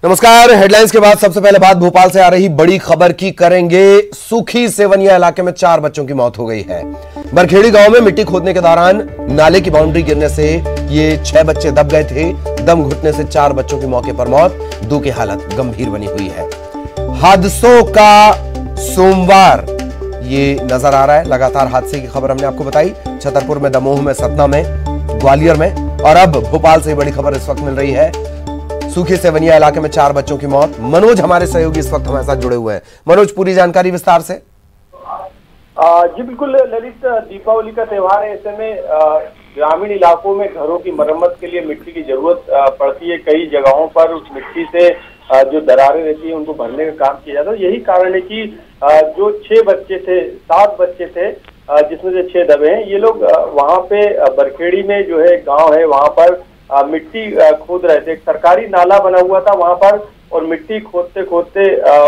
नमस्कार। हेडलाइंस के बाद सबसे पहले बात भोपाल से आ रही बड़ी खबर की करेंगे। सूखी सेवनिया इलाके में 4 बच्चों की मौत हो गई है। बरखेड़ी गांव में मिट्टी खोदने के दौरान नाले की बाउंड्री गिरने से ये 6 बच्चे दब गए थे। दम घुटने से 4 बच्चों की मौके पर मौत, 2 की हालत गंभीर बनी हुई है। हादसों का सोमवार ये नजर आ रहा है। लगातार हादसे की खबर हमने आपको बताई, छतरपुर में, दमोह में, सतना में, ग्वालियर में, और अब भोपाल से बड़ी खबर इस वक्त मिल रही है। सूखी सेवनिया इलाके में 4 बच्चों की मौत। मनोज हमारे सहयोगी इस वक्त हमारे साथ जुड़े हुए हैं। मनोज, पूरी जानकारी विस्तार से। जी बिल्कुल ललित, दीपावली का त्योहार है। ऐसे में ग्रामीण इलाकों में घरों की मरम्मत के लिए मिट्टी की जरूरत पड़ती है। कई जगहों पर उस मिट्टी से जो दरारें रहती है उनको भरने का काम किया जाता है। यही कारण है कि जो 6 बच्चे थे, 7 बच्चे थे जिसमें से 6 दबे हैं। ये लोग वहाँ पे बरखेड़ी में जो है गाँव है, वहाँ पर मिट्टी खोद रहे थे। एक सरकारी नाला बना हुआ था वहां पर, और मिट्टी खोदते खोदते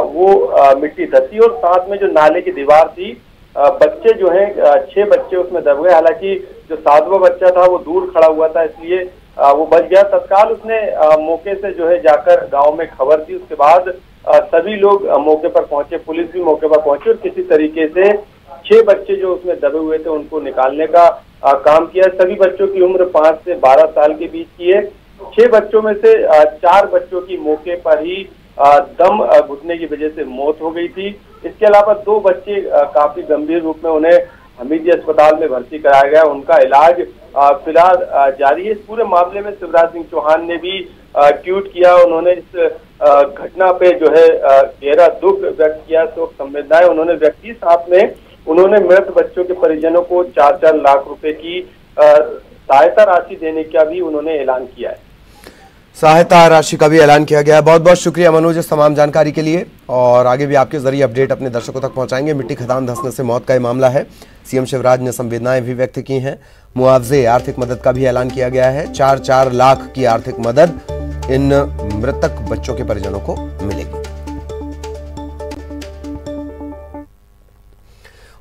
वो मिट्टी धसी और साथ में जो नाले की दीवार थी, बच्चे जो हैं 6 बच्चे उसमें दब गए। हालांकि जो 7वां बच्चा था वो दूर खड़ा हुआ था, इसलिए वो बच गया। तत्काल उसने मौके से जो है जाकर गांव में खबर दी। उसके बाद सभी लोग मौके पर पहुंचे, पुलिस भी मौके पर पहुंची और किसी तरीके से 6 बच्चे जो उसमें दबे हुए थे उनको निकालने का काम किया। सभी बच्चों की उम्र 5 से 12 साल के बीच की है। 6 बच्चों में से 4 बच्चों की मौके पर ही दम घुटने की वजह से मौत हो गई थी। इसके अलावा 2 बच्चे काफी गंभीर रूप में, उन्हें हमीदी अस्पताल में भर्ती कराया गया। उनका इलाज फिलहाल जारी है। इस पूरे मामले में शिवराज सिंह चौहान ने भी ट्वीट किया। उन्होंने इस घटना पे जो है गहरा दुख व्यक्त किया, शोक संवेदनाएं उन्होंने व्यक्त की। साथ में उन्होंने मृत बच्चों के परिजनों को 4-4 लाख रुपए की सहायता राशि देने का भी उन्होंने ऐलान किया है। सहायता राशि का भी ऐलान किया गया है। बहुत बहुत शुक्रिया मनोज इस तमाम जानकारी के लिए, और आगे भी आपके जरिए अपडेट अपने दर्शकों तक पहुंचाएंगे। मिट्टी खदान धंसने से मौत का यह मामला है। सीएम शिवराज ने संवेदनाएं भी व्यक्त की हैं। मुआवजे, आर्थिक मदद का भी ऐलान किया गया है। 4-4 लाख की आर्थिक मदद इन मृतक बच्चों के परिजनों को मिलेगी।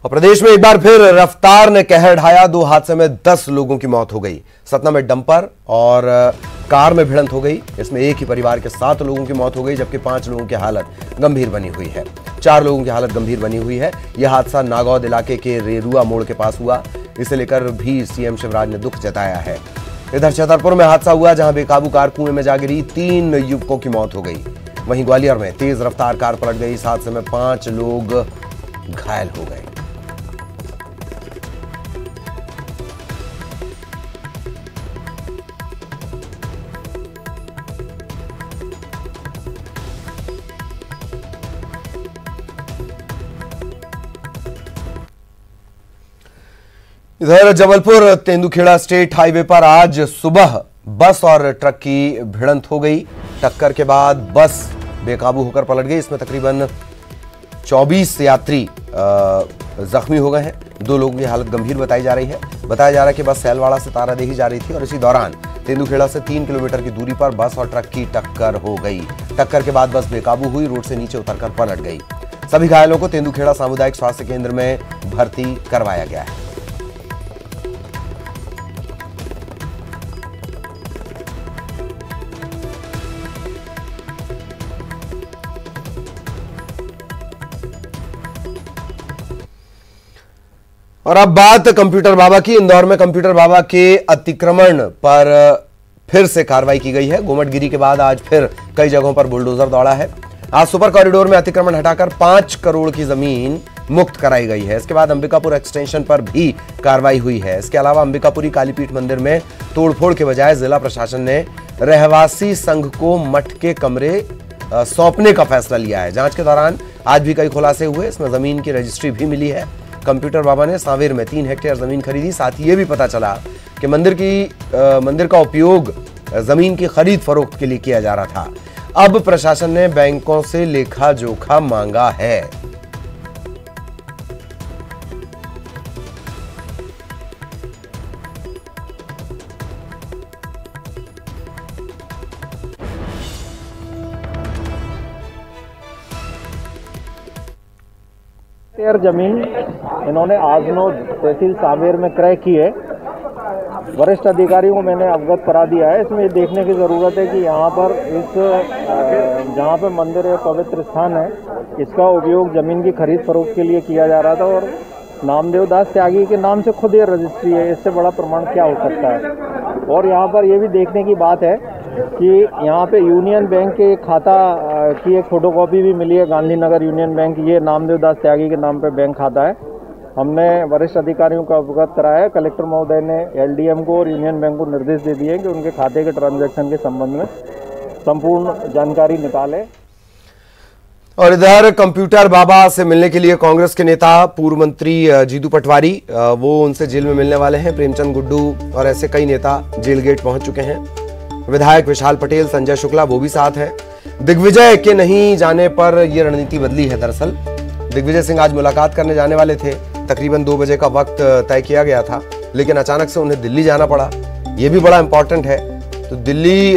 और प्रदेश में एक बार फिर रफ्तार ने कहर ढाया। 2 हादसे में 10 लोगों की मौत हो गई। सतना में डंपर और कार में भिड़ंत हो गई। इसमें एक ही परिवार के 7 लोगों की मौत हो गई, जबकि 5 लोगों की हालत गंभीर बनी हुई है। 4 लोगों की हालत गंभीर बनी हुई है। यह हादसा नागौद इलाके के रेरुआ मोड़ के पास हुआ। इसे लेकर भी सीएम शिवराज ने दुख जताया है। इधर छतरपुर में हादसा हुआ, जहां बेकाबू कार कुएं में जा गिरी, 3 युवकों की मौत हो गई। वहीं ग्वालियर में तेज रफ्तार कार पलट गई। इस हादसे में 5 लोग घायल हो गए। इधर जबलपुर तेंदुखेड़ा स्टेट हाईवे पर आज सुबह बस और ट्रक की भिड़ंत हो गई। टक्कर के बाद बस बेकाबू होकर पलट गई। इसमें तकरीबन 24 यात्री जख्मी हो गए हैं। 2 लोगों की हालत गंभीर बताई जा रही है। बताया जा रहा है कि बस सैलवाड़ा से तारादेही जा रही थी और इसी दौरान तेंदुखेड़ा से 3 किलोमीटर की दूरी पर बस और ट्रक की टक्कर हो गई। टक्कर के बाद बस बेकाबू हुई, रोड से नीचे उतरकर पलट गई। सभी घायलों को तेंदुखेड़ा सामुदायिक स्वास्थ्य केंद्र में भर्ती करवाया गया है। और अब बात कंप्यूटर बाबा की। इंदौर में कंप्यूटर बाबा के अतिक्रमण पर फिर से कार्रवाई की गई है। गोमटगिरी के बाद आज फिर कई जगहों पर बुलडोजर दौड़ा है। आज सुपर कॉरिडोर में अतिक्रमण हटाकर 5 करोड़ की जमीन मुक्त कराई गई है। इसके बाद अंबिकापुर एक्सटेंशन पर भी कार्रवाई हुई है। इसके अलावा अंबिकापुरी कालीपीठ मंदिर में तोड़फोड़ के बजाय जिला प्रशासन ने रहवासी संघ को मठ के कमरे सौंपने का फैसला लिया है। जांच के दौरान आज भी कई खुलासे हुए। इसमें जमीन की रजिस्ट्री भी मिली है। कंप्यूटर बाबा ने सांवेर में 3 हेक्टेयर जमीन खरीदी। साथ ही ये भी पता चला कि मंदिर का उपयोग जमीन की खरीद फरोख्त के लिए किया जा रहा था। अब प्रशासन ने बैंकों से लेखा जोखा मांगा है। जमीन इन्होंने आजनो तहसील सांवेर में क्रय की है। वरिष्ठ अधिकारियों को मैंने अवगत करा दिया है। इसमें देखने की ज़रूरत है कि यहाँ पर जहाँ पर मंदिर है, पवित्र स्थान है, इसका उपयोग ज़मीन की खरीद फरोख्त के लिए किया जा रहा था और नामदेव दास त्यागी के नाम से खुद ये रजिस्ट्री है। इससे बड़ा प्रमाण क्या हो सकता है। और यहाँ पर ये भी देखने की बात है कि यहाँ पे यूनियन बैंक के खाता की एक फोटोकॉपी भी मिली है। गांधीनगर यूनियन बैंक, ये नामदेव दास त्यागी के नाम पे बैंक खाता है। हमने वरिष्ठ अधिकारियों को अवगत कराया है। कलेक्टर महोदय ने एलडीएम को और यूनियन बैंक को निर्देश दे दिए कि उनके खाते के ट्रांजैक्शन के संबंध में संपूर्ण जानकारी निकालें। और इधर कंप्यूटर बाबा से मिलने के लिए कांग्रेस के नेता पूर्व मंत्री जीतू पटवारी वो उनसे जेल में मिलने वाले हैं। प्रेमचंद गुड्डू और ऐसे कई नेता जेल गेट पहुंच चुके हैं। विधायक विशाल पटेल, संजय शुक्ला वो भी साथ हैं। दिग्विजय के नहीं जाने पर यह रणनीति बदली है। दरअसल दिग्विजय सिंह आज मुलाकात करने जाने वाले थे। तकरीबन 2 बजे का वक्त तय किया गया था, लेकिन अचानक से उन्हें दिल्ली जाना पड़ा। यह भी बड़ा इंपॉर्टेंट है। तो दिल्ली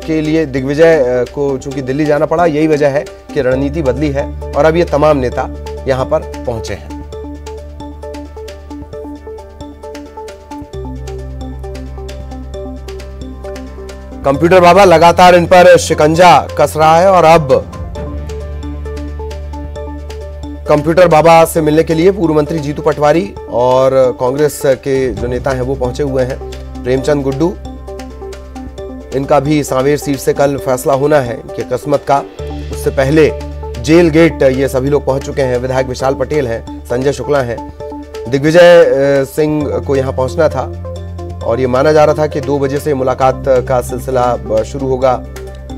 के लिए दिग्विजय को चूंकि दिल्ली जाना पड़ा, यही वजह है कि रणनीति बदली है और अब ये तमाम नेता यहां पर पहुंचे हैं। कंप्यूटर बाबा लगातार इन पर शिकंजा कस रहा है और अब कंप्यूटर बाबा से मिलने के लिए पूर्व मंत्री जीतू पटवारी और कांग्रेस के जो नेता हैं वो पहुंचे हुए हैं। प्रेमचंद गुड्डू, इनका भी सांवेर सीट से कल फैसला होना है कि किस्मत का। उससे पहले जेल गेट ये सभी लोग पहुंच चुके हैं। विधायक विशाल पटेल हैं, संजय शुक्ला हैं। दिग्विजय सिंह को यहां पहुंचना था और ये माना जा रहा था कि 2 बजे से मुलाकात का सिलसिला शुरू होगा।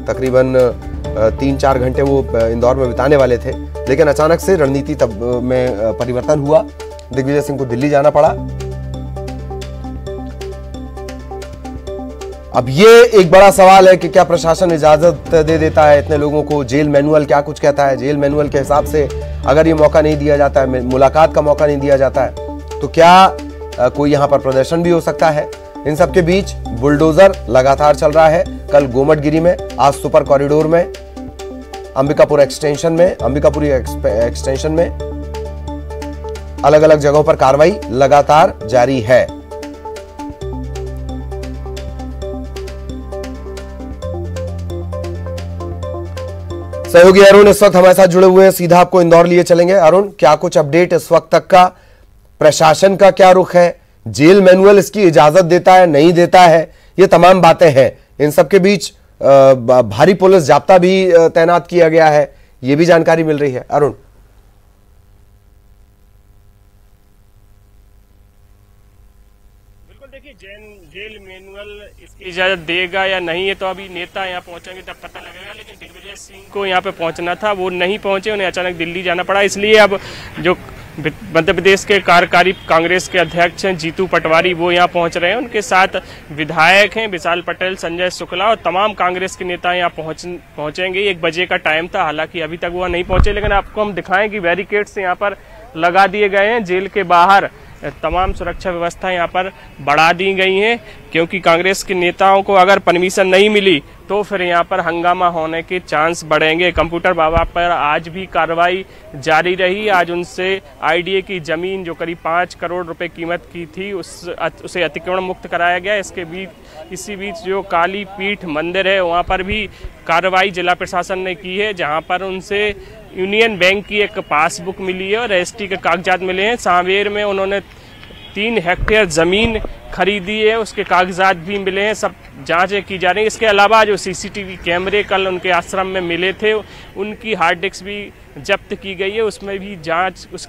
तकरीबन 3-4 घंटे वो इंदौर में बिताने वाले थे, लेकिन अचानक से रणनीति तब में परिवर्तन हुआ। दिग्विजय सिंह को दिल्ली जाना पड़ा। अब ये एक बड़ा सवाल है कि क्या प्रशासन इजाजत दे देता है इतने लोगों को। जेल मैनुअल क्या कुछ कहता है। जेल मैनुअल के हिसाब से अगर ये मौका नहीं दिया जाता है, मुलाकात का मौका नहीं दिया जाता है, तो क्या कोई यहां पर प्रदर्शन भी हो सकता है। इन सबके बीच बुलडोजर लगातार चल रहा है। कल गोमटगिरी में, आज सुपर कॉरिडोर में, अंबिकापुरी एक्सटेंशन में अलग अलग जगहों पर कार्रवाई लगातार जारी है। सहयोगी अरुण इस वक्त हमारे साथ जुड़े हुए हैं, सीधा आपको इंदौर लिए चलेंगे। अरुण, क्या कुछ अपडेट इस वक्त तक का, प्रशासन का क्या रुख है, जेल मैनुअल इसकी इजाजत देता है नहीं देता है, ये तमाम बातें हैं। इन सबके बीच भारी पुलिस जाब्ता भी तैनात किया गया है, ये भी जानकारी मिल रही है। अरुण, बिल्कुल देखिए, जेल मैनुअल इसकी इजाजत देगा या नहीं, ये तो अभी नेता यहाँ पहुंचेंगे तब पता लगेगा। लेकिन दिग्विजय सिंह को यहाँ पे पहुंचना था, वो नहीं पहुंचे, उन्हें अचानक दिल्ली जाना पड़ा। इसलिए अब जो मध्य प्रदेश के कार्यकारी कांग्रेस के अध्यक्ष हैं जीतू पटवारी, वो यहाँ पहुंच रहे हैं। उनके साथ विधायक हैं विशाल पटेल, संजय शुक्ला और तमाम कांग्रेस के नेता यहाँ पहुंचेंगे। 1 बजे का टाइम था, हालांकि अभी तक वो नहीं पहुंचे। लेकिन आपको हम दिखाएं कि बैरिकेड्स यहाँ पर लगा दिए गए हैं। जेल के बाहर तमाम सुरक्षा व्यवस्था यहाँ पर बढ़ा दी गई हैं, क्योंकि कांग्रेस के नेताओं को अगर परमिशन नहीं मिली तो फिर यहाँ पर हंगामा होने के चांस बढ़ेंगे। कंप्यूटर बाबा पर आज भी कार्रवाई जारी रही। आज उनसे आईडीए की जमीन जो करीब 5 करोड़ रुपए कीमत की थी उसे अतिक्रमण मुक्त कराया गया। इसी बीच जो काली पीठ मंदिर है वहाँ पर भी कार्रवाई जिला प्रशासन ने की है, जहाँ पर उनसे यूनियन बैंक की एक पासबुक मिली है और रजिस्ट्री के कागजात मिले हैं। सांवेर में उन्होंने 3 हेक्टेयर ज़मीन खरीदी है, उसके कागजात भी मिले हैं, सब जांचें की जा रही है। इसके अलावा जो सीसीटीवी कैमरे कल उनके आश्रम में मिले थे, उनकी हार्ड डिस्क भी जब्त की गई है, उसकी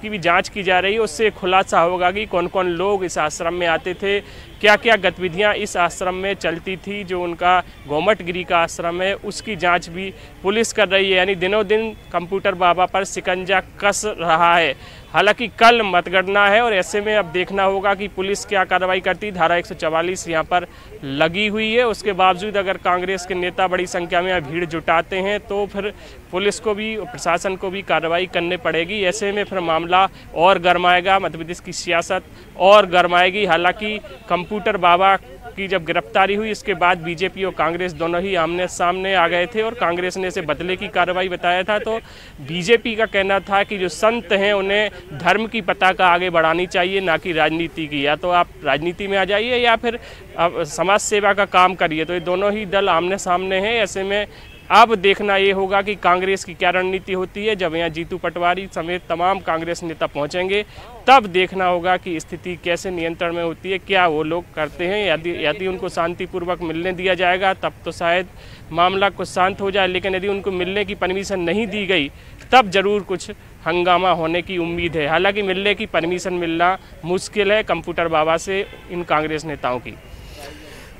भी जांच की जा रही है। उससे खुलासा होगा कि कौन कौन लोग इस आश्रम में आते थे, क्या क्या गतिविधियां इस आश्रम में चलती थी। जो उनका गोमटगिरी का आश्रम है उसकी जांच भी पुलिस कर रही है। यानी दिनों दिन कंप्यूटर बाबा पर शिकंजा कस रहा है। हालांकि कल मतगणना है और ऐसे में अब देखना होगा कि पुलिस क्या कार्रवाई करती। धारा 144 यहाँ पर लगी हुई है। उसके बावजूद अगर कांग्रेस के नेता बड़ी संख्या में भीड़ जुटाते हैं तो फिर पुलिस को भी, प्रशासन को भी कार्रवाई करनी पड़ेगी। ऐसे में फिर मामला और गर्माएगा, मध्य प्रदेश की सियासत और गर्माएगी। हालांकि कंप्यूटर बाबा की जब गिरफ्तारी हुई इसके बाद बीजेपी और कांग्रेस दोनों ही आमने सामने आ गए थे और कांग्रेस ने इसे बदले की कार्रवाई बताया था। तो बीजेपी का कहना था कि जो संत हैं उन्हें धर्म की पताका आगे बढ़ानी चाहिए, ना कि राजनीति की। या तो आप राजनीति में आ जाइए या फिर समाज सेवा का काम करिए। तो ये दोनों ही दल आमने सामने हैं। ऐसे में अब देखना ये होगा कि कांग्रेस की क्या रणनीति होती है। जब यहाँ जीतू पटवारी समेत तमाम कांग्रेस नेता पहुँचेंगे तब देखना होगा कि स्थिति कैसे नियंत्रण में होती है, क्या वो लोग करते हैं। यदि उनको शांतिपूर्वक मिलने दिया जाएगा तब तो शायद मामला कुछ शांत हो जाए, लेकिन यदि उनको मिलने की परमिशन नहीं दी गई तब ज़रूर कुछ हंगामा होने की उम्मीद है। हालांकि मिलने की परमिशन मिलना मुश्किल है कंप्यूटर बाबा से इन कांग्रेस नेताओं की।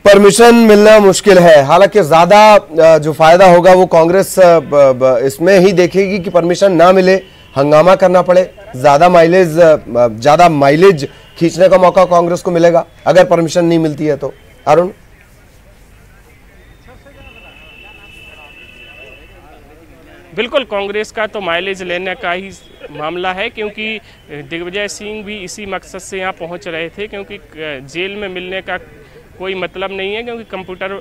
परमिशन मिलना मुश्किल है, हालांकि ज्यादा जो फायदा होगा वो कांग्रेस इसमें ही देखेगी कि परमिशन ना मिले, हंगामा करना पड़े, ज्यादा माइलेज खींचने का मौका कांग्रेस को मिलेगा अगर परमिशन नहीं मिलती है तो। अरुण, बिल्कुल कांग्रेस का तो माइलेज लेने का ही मामला है, क्योंकि दिग्विजय सिंह भी इसी मकसद से यहाँ पहुँच रहे थे, क्योंकि जेल में मिलने का कोई मतलब नहीं है। क्योंकि कंप्यूटर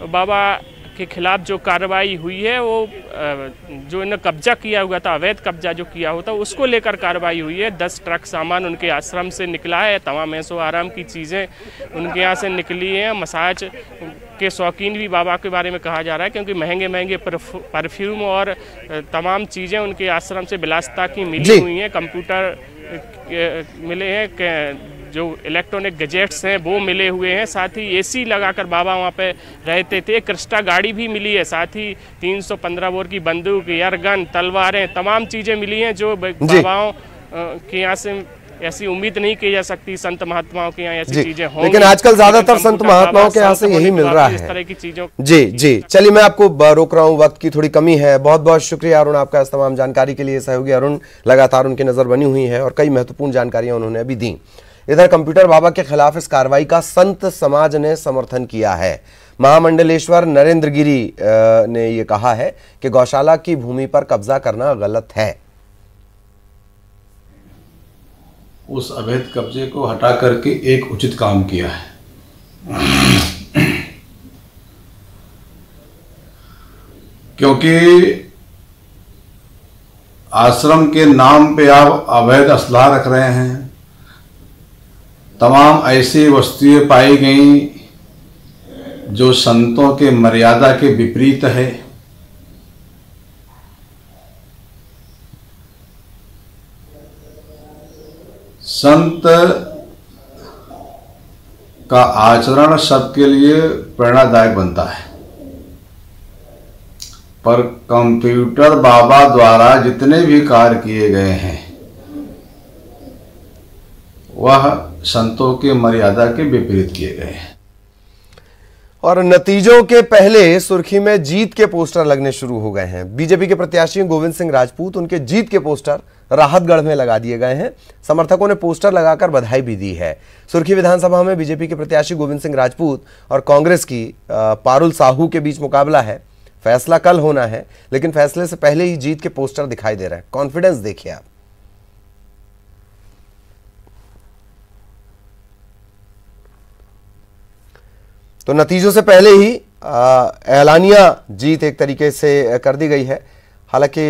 बाबा के खिलाफ जो कार्रवाई हुई है वो जो इन्हें कब्जा किया हुआ था, अवैध कब्जा जो किया होता उसको लेकर कार्रवाई हुई है। 10 ट्रक सामान उनके आश्रम से निकला है, तमाम ऐशो आराम की चीज़ें उनके यहाँ से निकली हैं। मसाज के शौकीन भी बाबा के बारे में कहा जा रहा है, क्योंकि महंगे महंगे परफ्यूम और तमाम चीज़ें उनके आश्रम से विलासिता की मिली हुई हैं। कंप्यूटर मिले हैं, जो इलेक्ट्रॉनिक गैजेट्स हैं वो मिले हुए हैं, साथ ही एसी लगाकर बाबा वहाँ पे रहते थे। क्रिस्टा गाड़ी भी मिली है, साथ ही 315 बोर की बंदूक, एयरगन, तलवारें, तमाम चीज़ें मिली हैं जो बाबाओं के यहाँ से ऐसी उम्मीद नहीं की जा सकती। संत महात्माओं के यहाँ ऐसी चीजें होंगी, लेकिन आजकल ज्यादातर संत महात्माओं के यहाँ से यही मिल रहा है, इस तरह की चीजों। जी, चलिए मैं आपको रोक रहा हूँ, वक्त की थोड़ी कमी है। बहुत बहुत शुक्रिया अरुण आपका इस तमाम जानकारी के लिए। सहयोगी अरुण लगातार उनकी नजर बनी हुई है और कई महत्वपूर्ण जानकारियां उन्होंने अभी दी। इधर कंप्यूटर बाबा के खिलाफ इस कार्रवाई का संत समाज ने समर्थन किया है। महामंडलेश्वर नरेंद्र गिरी ने यह कहा है कि गौशाला की भूमि पर कब्जा करना गलत है। उस अवैध कब्जे को हटा करके एक उचित काम किया है, क्योंकि आश्रम के नाम पे आप अवैध असलाह रख रहे हैं। तमाम ऐसी वस्तुएं पाई गई जो संतों के मर्यादा के विपरीत है। संत का आचरण सबके लिए प्रेरणादायक बनता है, पर कंप्यूटर बाबा द्वारा जितने भी कार्य किए गए हैं वह संतों के मर्यादा के विपरीत किए गए हैं। और नतीजों के पहले सुर्खी में जीत के पोस्टर लगने शुरू हो गए हैं। बीजेपी के प्रत्याशी गोविंद सिंह राजपूत, उनके जीत के पोस्टर राहतगढ़ में लगा दिए गए हैं। समर्थकों ने पोस्टर लगाकर बधाई भी दी है। सुर्खी विधानसभा में बीजेपी के प्रत्याशी गोविंद सिंह राजपूत और कांग्रेस की पारुल साहू के बीच मुकाबला है। फैसला कल होना है, लेकिन फैसले से पहले ही जीत के पोस्टर दिखाई दे रहे हैं। कॉन्फिडेंस देखिए आप। तो नतीजों से पहले ही एलानिया जीत एक तरीके से कर दी गई है। हालांकि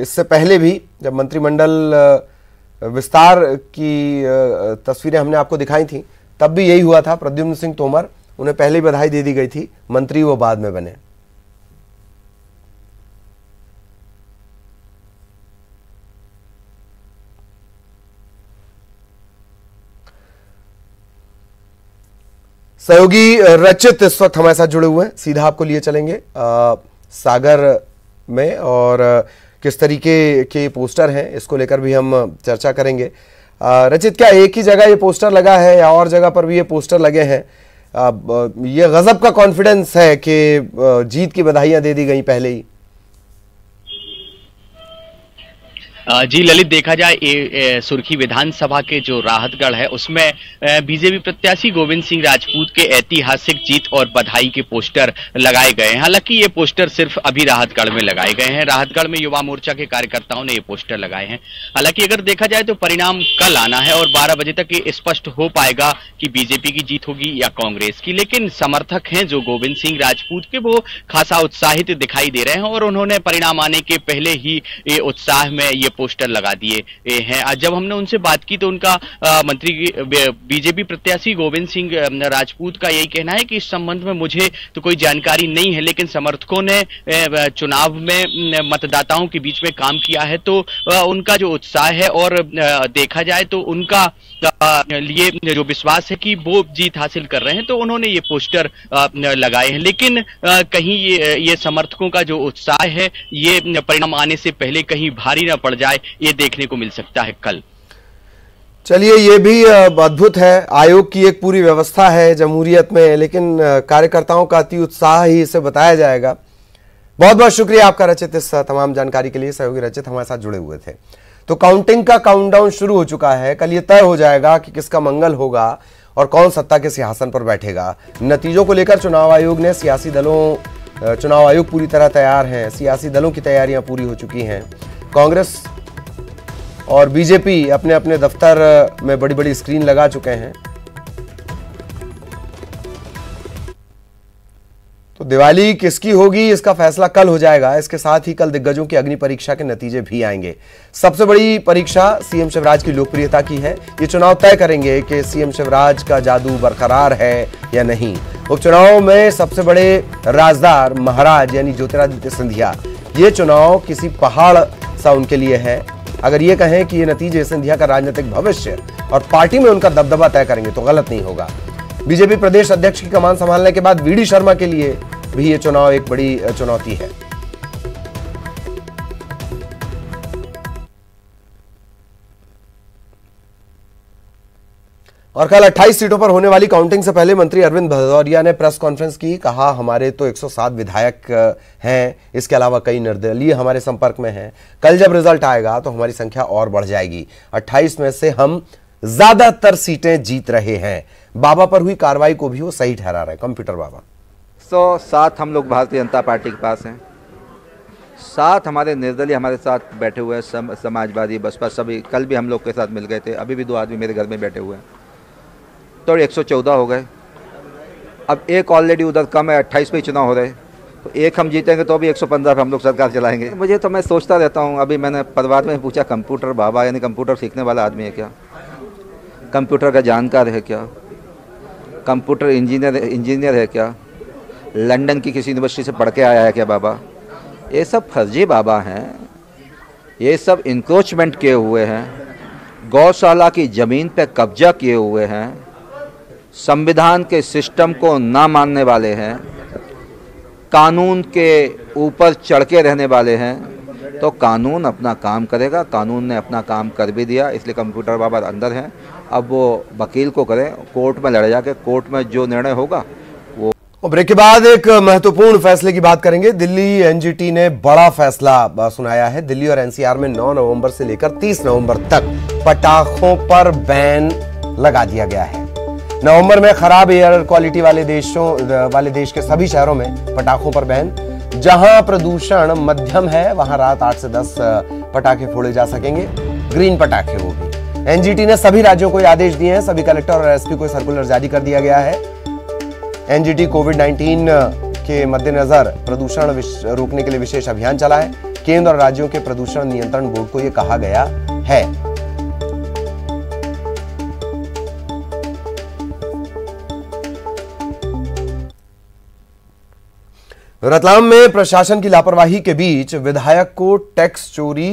इससे पहले भी जब मंत्रिमंडल विस्तार की तस्वीरें हमने आपको दिखाई थी तब भी यही हुआ था। प्रद्युम्न सिंह तोमर, उन्हें पहले ही बधाई दे दी गई थी, मंत्री वो बाद में बने। सहयोगी रचित इस वक्त हमारे साथ जुड़े हुए हैं, सीधा आपको लिए चलेंगे सागर में, और किस तरीके के पोस्टर हैं इसको लेकर भी हम चर्चा करेंगे। रचित, क्या एक ही जगह ये पोस्टर लगा है या और जगह पर भी ये पोस्टर लगे हैं? ये गजब का कॉन्फिडेंस है कि जीत की बधाइयां दे दी गई पहले ही। जी ललित, देखा जाए सुर्खी विधानसभा के जो राहतगढ़ है उसमें बीजेपी प्रत्याशी गोविंद सिंह राजपूत के ऐतिहासिक जीत और बधाई के पोस्टर लगाए गए हैं। हालांकि ये पोस्टर सिर्फ अभी राहतगढ़ में लगाए गए हैं। राहतगढ़ में युवा मोर्चा के कार्यकर्ताओं ने ये पोस्टर लगाए हैं। हालांकि अगर देखा जाए तो परिणाम कल आना है और 12 बजे तक ये स्पष्ट हो पाएगा कि बीजेपी की जीत होगी या कांग्रेस की। लेकिन समर्थक हैं जो गोविंद सिंह राजपूत के, वो खासा उत्साहित दिखाई दे रहे हैं और उन्होंने परिणाम आने के पहले ही ये उत्साह में ये पोस्टर लगा दिए हैं। आज जब हमने उनसे बात की तो उनका बीजेपी प्रत्याशी गोविंद सिंह राजपूत का यही कहना है कि इस संबंध में मुझे तो कोई जानकारी नहीं है, लेकिन समर्थकों ने चुनाव में मतदाताओं के बीच में काम किया है तो उनका जो उत्साह है और देखा जाए तो उनका लिए जो विश्वास है कि वो जीत हासिल कर रहे हैं तो उन्होंने ये पोस्टर लगाए हैं। लेकिन कहीं ये समर्थकों का जो उत्साह है ये परिणाम आने से पहले कहीं भारी ना पड़ जाए, ये देखने को मिल सकता है कल। चलिए, ये भी अद्भुत है। आयोग की एक पूरी व्यवस्था है जमहूरियत में, लेकिन कार्यकर्ताओं का अति उत्साह ही इसे बताया जाएगा। बहुत बहुत शुक्रिया आपका रचित, इस तमाम जानकारी के लिए। सहयोगी रचित हमारे साथ जुड़े हुए थे। तो काउंटिंग का काउंटडाउन शुरू हो चुका है। कल ये तय हो जाएगा कि किसका मंगल होगा और कौन सत्ता के सिंहासन पर बैठेगा। नतीजों को लेकर चुनाव आयोग ने चुनाव आयोग पूरी तरह तैयार है। सियासी दलों की तैयारियां पूरी हो चुकी हैं। कांग्रेस और बीजेपी अपने अपने दफ्तर में बड़ी बड़ी स्क्रीन लगा चुके हैं। तो दिवाली किसकी होगी इसका फैसला कल हो जाएगा। इसके साथ ही कल दिग्गजों की अग्नि परीक्षा के नतीजे भी आएंगे। सबसे बड़ी परीक्षा सीएम शिवराज की लोकप्रियता की है। ये चुनाव तय करेंगे कि सीएम शिवराज का जादू बरकरार है या नहीं। उपचुनाव में सबसे बड़े राजदार महाराज यानी ज्योतिरादित्य सिंधिया। ये चुनाव किसी पहाड़ सा उनके लिए है। अगर ये कहें कि ये नतीजे सिंधिया का राजनीतिक भविष्य और पार्टी में उनका दबदबा तय करेंगे तो गलत नहीं होगा। बीजेपी प्रदेश अध्यक्ष की कमान संभालने के बाद वीडी शर्मा के लिए भी ये चुनाव एक बड़ी चुनौती है। और कल 28 सीटों पर होने वाली काउंटिंग से पहले मंत्री अरविंद भदौरिया ने प्रेस कॉन्फ्रेंस की। कहा, हमारे तो 107 विधायक हैं, इसके अलावा कई निर्दलीय हमारे संपर्क में हैं। कल जब रिजल्ट आएगा तो हमारी संख्या और बढ़ जाएगी। 28 में से हम ज्यादातर सीटें जीत रहे हैं। बाबा पर हुई कार्रवाई को भी वो सही ठहरा रहे। कंप्यूटर बाबा 107 हम लोग भारतीय जनता पार्टी के पास हैं। 7 हमारे निर्दलीय हमारे साथ बैठे हुए हैं, समाजवादी बसपा सभी। कल भी हम लोग के साथ मिल गए थे। अभी भी 2 आदमी मेरे घर में बैठे हुए हैं, तो 114 हो गए। अब एक ऑलरेडी उधर कम है, 28 पे चुनाव हो रहे, तो एक हम जीतेंगे तो अभी 115 पे हम लोग सरकार चलाएंगे। मुझे तो मैं सोचता रहता हूँ। अभी मैंने परिवार में पूछा, कंप्यूटर बाबा यानी कंप्यूटर सीखने वाला आदमी है क्या, कंप्यूटर का जानकार है क्या, कंप्यूटर इंजीनियर है क्या, लंदन की किसी यूनिवर्सिटी से पढ़ के आया है क्या बाबा। ये सब फर्जी बाबा हैं। ये सब इंक्रोचमेंट किए हुए हैं, गौशाला की ज़मीन पे कब्जा किए हुए हैं, संविधान के सिस्टम को ना मानने वाले हैं, कानून के ऊपर चढ़ के रहने वाले हैं। तो कानून अपना काम करेगा। कानून ने अपना काम कर भी दिया, इसलिए कंप्यूटर बाबा अंदर हैं। अब वो वकील को करें, कोर्ट में लड़ जाके कोर्ट में जो निर्णय होगा वो। ब्रेक के बाद एक महत्वपूर्ण फैसले की बात करेंगे। दिल्ली एनजीटी ने बड़ा फैसला सुनाया है। दिल्ली और एनसीआर में 9 नवंबर से लेकर 30 नवंबर तक पटाखों पर बैन लगा दिया गया है। नवंबर में खराब एयर क्वालिटी वाले देश के सभी शहरों में पटाखों पर बैन। जहां प्रदूषण मध्यम है वहां रात 8 से 10 पटाखे फोड़े जा सकेंगे, ग्रीन पटाखे वो भी। एनजीटी ने सभी राज्यों को आदेश दिए हैं। सभी कलेक्टर और एसपी को सर्कुलर जारी कर दिया गया है। एनजीटी कोविड-19 के मद्देनजर प्रदूषण रोकने के लिए विशेष अभियान चला है। केंद्र और राज्यों के प्रदूषण नियंत्रण बोर्ड को यह कहा गया है। रतलाम में प्रशासन की लापरवाही के बीच विधायक को टैक्स चोरी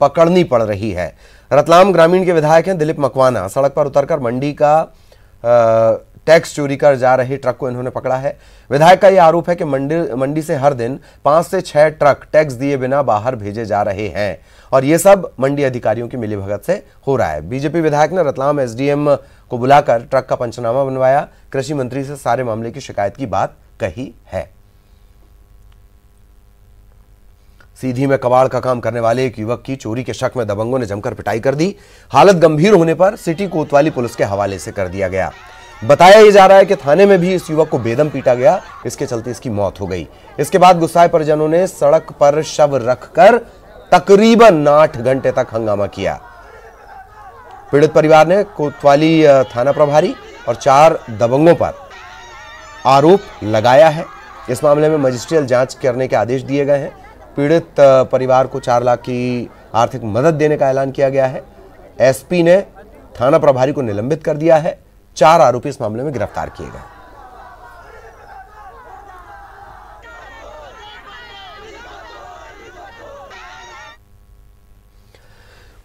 पकड़नी पड़ रही है। रतलाम ग्रामीण के विधायक हैं दिलीप मकवाना। सड़क पर उतरकर मंडी का टैक्स चोरी कर जा रहे ट्रक को इन्होंने पकड़ा है। विधायक का यह आरोप है कि मंडी से हर दिन 5 से 6 ट्रक टैक्स दिए बिना बाहर भेजे जा रहे हैं और यह सब मंडी अधिकारियों की मिलीभगत से हो रहा है। बीजेपी विधायक ने रतलाम एसडीएम को बुलाकर ट्रक का पंचनामा बनवाया। कृषि मंत्री से सारे मामले की शिकायत की बात कही है। सीधी में कबाड़ का काम करने वाले एक युवक की चोरी के शक में दबंगों ने जमकर पिटाई कर दी। हालत गंभीर होने पर सिटी कोतवाली पुलिस के हवाले से कर दिया गया। बताया यह जा रहा है कि थाने में भी इस युवक को बेदम पीटा गया, इसके चलते इसकी मौत हो गई। इसके बाद गुस्साए परिजनों ने सड़क पर शव रखकर तकरीबन 8 घंटे तक हंगामा किया। पीड़ित परिवार ने कोतवाली थाना प्रभारी और 4 दबंगों पर आरोप लगाया है। इस मामले में मजिस्ट्रियल जांच करने के आदेश दिए गए हैं। पीड़ित परिवार को 4 लाख की आर्थिक मदद देने का ऐलान किया गया है। एसपी ने थाना प्रभारी को निलंबित कर दिया है। 4 आरोपी इस मामले में गिरफ्तार किए गए।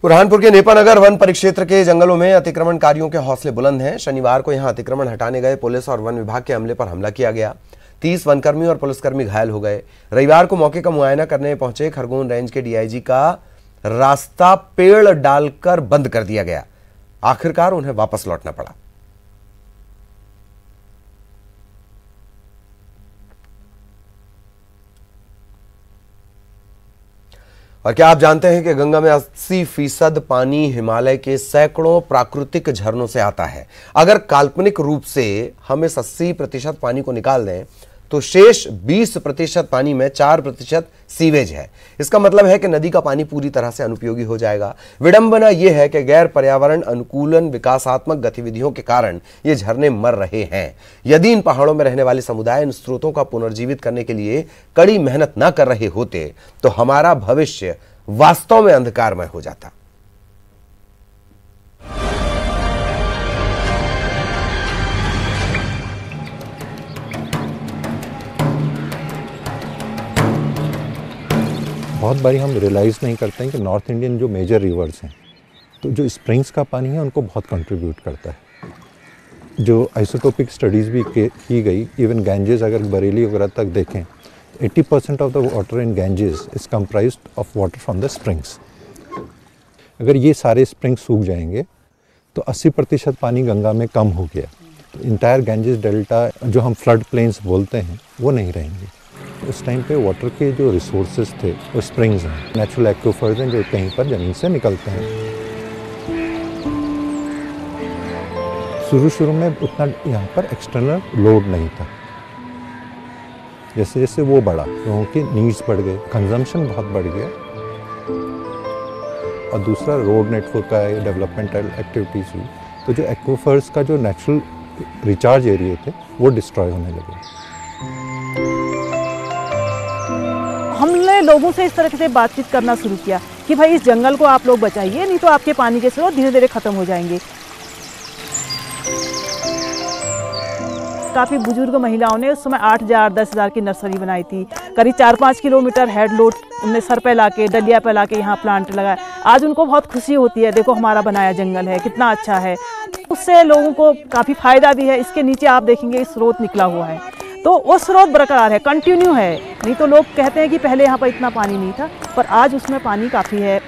बुरहानपुर के नेपानगर वन परिक्षेत्र के जंगलों में अतिक्रमणकारियों के हौसले बुलंद हैं। शनिवार को यहां अतिक्रमण हटाने गए पुलिस और वन विभाग के अमले पर हमला किया गया। 30 वनकर्मी और पुलिसकर्मी घायल हो गए। रविवार को मौके का मुआयना करने पहुंचे खरगोन रेंज के डीआईजी का रास्ता पेड़ डालकर बंद कर दिया गया। आखिरकार उन्हें वापस लौटना पड़ा। और क्या आप जानते हैं कि गंगा में 80% पानी हिमालय के सैकड़ों प्राकृतिक झरनों से आता है। अगर काल्पनिक रूप से हम इस 80% पानी को निकाल दें तो शेष 20% पानी में 4% सीवेज है। इसका मतलब है कि नदी का पानी पूरी तरह से अनुपयोगी हो जाएगा। विडंबना यह है कि गैर पर्यावरण अनुकूलन विकासात्मक गतिविधियों के कारण ये झरने मर रहे हैं। यदि इन पहाड़ों में रहने वाले समुदाय इन स्रोतों का पुनर्जीवित करने के लिए कड़ी मेहनत न कर रहे होते तो हमारा भविष्य वास्तव में अंधकारमय हो जाता। बहुत बारी हम रियलाइज़ नहीं करते हैं कि नॉर्थ इंडियन जो मेजर रिवर्स हैं तो जो स्प्रिंग्स का पानी है उनको बहुत कंट्रीब्यूट करता है। जो आइसोटोपिक स्टडीज़ भी की गई, इवन गैंजेस अगर बरेली वगैरह तक देखें 80% of the water in Ganges is comprised of water from the springs. अगर ये सारे स्प्रिंग्स सूख जाएंगे तो 80% पानी गंगा में कम हो गया तो इंटायर गैंजेस डेल्टा जो हम फ्लड प्लेन्स बोलते हैं वो नहीं रहेंगे। उस टाइम पे वाटर के जो रिसोर्सेज थे वो स्प्रिंग्स हैं, नेचुरल एक्विफर्स हैं जो कहीं पर ज़मीन से निकलते हैं। शुरू में उतना यहाँ पर एक्सटर्नल लोड नहीं था। जैसे जैसे वो बढ़ा, लोगों की नीड्स बढ़ गए, कंजम्पशन बहुत बढ़ गया और दूसरा रोड नेटवर्क का डेवलपमेंटल एक्टिविटीज़ हुई तो जो एक्विफर्स का जो नेचुरल रिचार्ज एरिया थे वो डिस्ट्रॉय होने लगे। हमने लोगों से इस तरह से बातचीत करना शुरू किया कि भाई इस जंगल को आप लोग बचाइए, नहीं तो आपके पानी के स्रोत धीरे धीरे खत्म हो जाएंगे। काफ़ी बुजुर्ग महिलाओं ने उस समय 8,000-10,000 की नर्सरी बनाई थी। करीब 4-5 किलोमीटर हेड लोड उनने सर पे लाके, डलिया पे लाके यहाँ प्लांट लगाया। आज उनको बहुत खुशी होती है, देखो हमारा बनाया जंगल है, कितना अच्छा है। उससे लोगों को काफ़ी फायदा भी है। इसके नीचे आप देखेंगे स्रोत निकला हुआ है तो वो स्रोत बरकरार है, कंटिन्यू है। नहीं तो लोग कहते हैं कि पहले यहाँ पर इतना पानी नहीं था, पर आज उसमें पानी काफ़ी है।